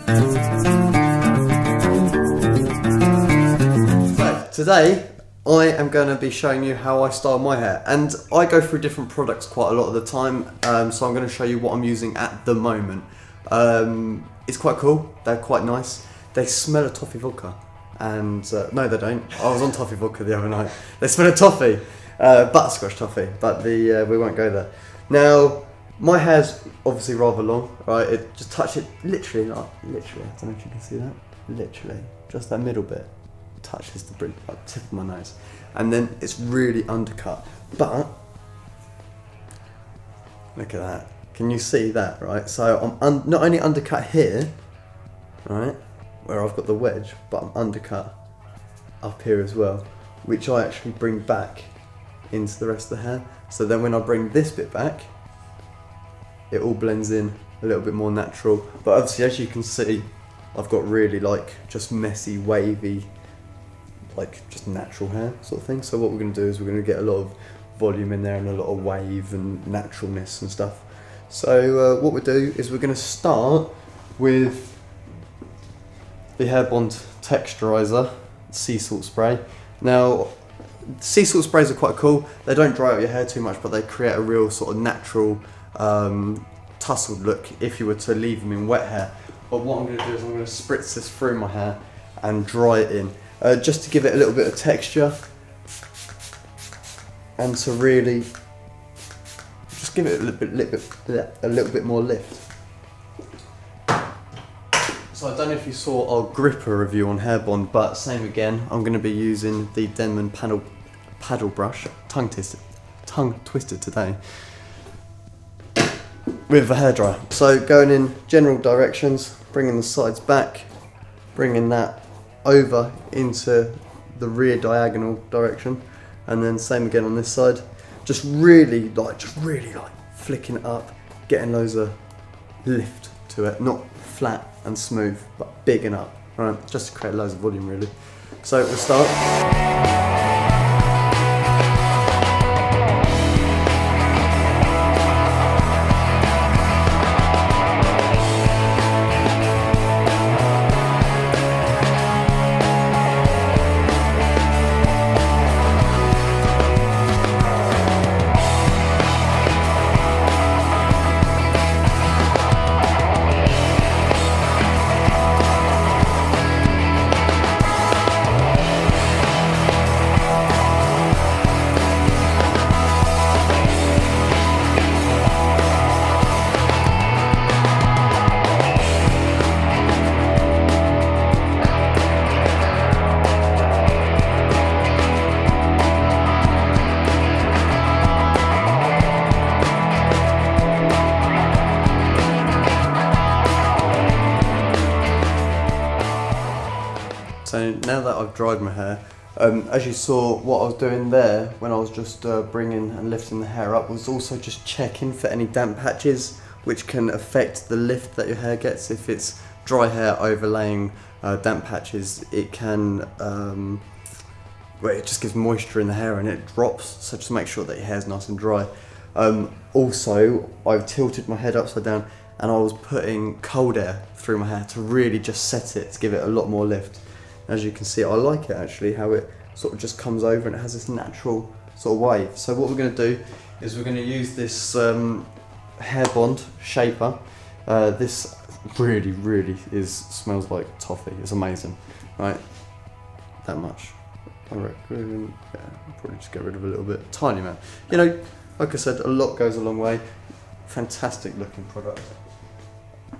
So today I am going to be showing you how I style my hair, and I go through different products quite a lot of the time, so I'm going to show you what I'm using at the moment. It's quite cool, they're quite nice, they smell of toffee vodka, and no they don't, I was on toffee vodka the other night. They smell of toffee, butterscotch toffee, but we won't go there. Now my hair's obviously rather long, right? It just touch it literally, I don't know if you can see that, literally, just that middle bit touches the bridge, like tip of my nose, and then it's really undercut. But look at that, can you see that, right? So I'm not only undercut here, right, where I've got the wedge, but I'm undercut up here as well, which I actually bring back into the rest of the hair. So then when I bring this bit back, it all blends in a little bit more natural. But obviously, as you can see, I've got really like just messy, wavy, like just natural hair sort of thing. So what we're going to do is we're going to get a lot of volume in there and a lot of wave and naturalness and stuff. So what we'll do is we're going to start with the Hair Bond Texturizer Sea Salt Spray. Now sea salt sprays are quite cool, they don't dry out your hair too much, but they create a real sort of natural tousled look if you were to leave them in wet hair. But what I'm going to do is I'm going to spritz this through my hair and dry it in, just to give it a little bit of texture and to really just give it a little bit more lift. So I don't know if you saw our gripper review on Hair Bond, but same again, I'm going to be using the Denman paddle brush, tongue twisted today, with a hairdryer. So going in general directions, bringing the sides back, bringing that over into the rear diagonal direction, and then same again on this side. Just really like flicking it up, getting loads of lift to it, not flat and smooth, but big and up, right? Just to create loads of volume really. So we'll start. So now that I've dried my hair, as you saw, what I was doing there when I was just bringing and lifting the hair up was also just checking for any damp patches which can affect the lift that your hair gets. If it's dry hair overlaying damp patches, it can, well, it just gives moisture in the hair and it drops, so just make sure that your hair's nice and dry. Also, I've tilted my head upside down and I was putting cold air through my hair to really just set it, to give it a lot more lift. As you can see, I like it actually, how it sort of just comes over and it has this natural sort of wave. So what we're going to do is we're going to use this Hair Bond shaper. This really smells like toffee. It's amazing, right? That much, I reckon. Yeah, I'll probably just get rid of a little bit, tiny amount. You know, like I said, a lot goes a long way. Fantastic looking product.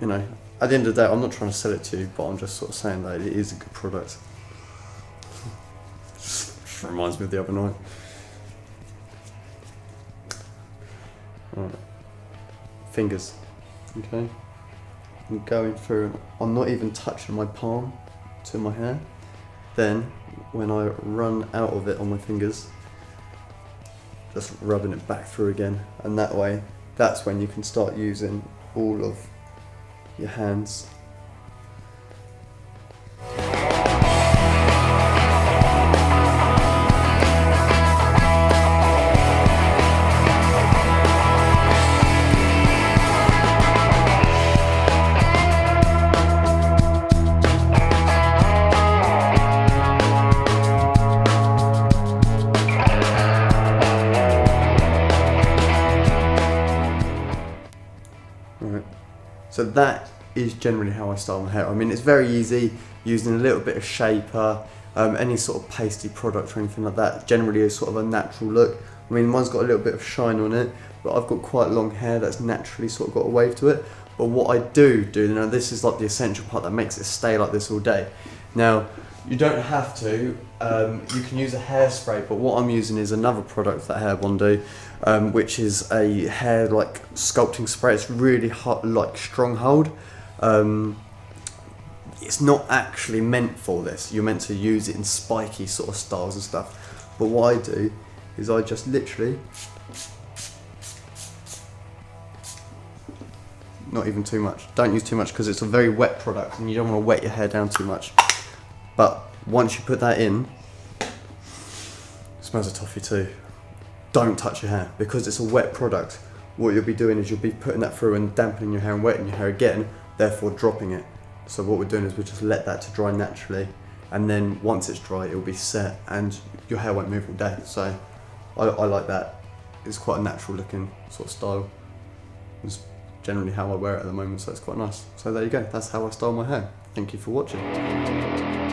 You know, at the end of the day, I'm not trying to sell it to you, but I'm just sort of saying that it is a good product. Just reminds me of the other night. Right. Fingers, okay? I'm going through, I'm not even touching my palm to my hair. Then, when I run out of it on my fingers, just rubbing it back through again, and that way, that's when you can start using all of your hands. that is generally how I style my hair. I mean, it's very easy, using a little bit of shaper, any sort of pasty product or anything like that generally is sort of a natural look. I mean, mine's got a little bit of shine on it, but I've got quite long hair that's naturally sort of got a wave to it. But what I do, now this is like the essential part that makes it stay like this all day. Now, you don't have to, you can use a hairspray, but what I'm using is another product that Hair One do, which is a hair like sculpting spray. It's really hot, like strong hold. It's not actually meant for this. You're meant to use it in spiky sort of styles and stuff. But what I do is I just literally, not even too much. Don't use too much because it's a very wet product and you don't want to wet your hair down too much. But once you put that in, it smells of toffee too. Don't touch your hair because it's a wet product. What you'll be doing is you'll be putting that through and dampening your hair and wetting your hair again, therefore dropping it. So what we're doing is we just let that to dry naturally, and then once it's dry it will be set and your hair won't move all day. So I like that. It's quite a natural looking sort of style. It's generally how I wear it at the moment, so it's quite nice. So there you go, that's how I style my hair. Thank you for watching.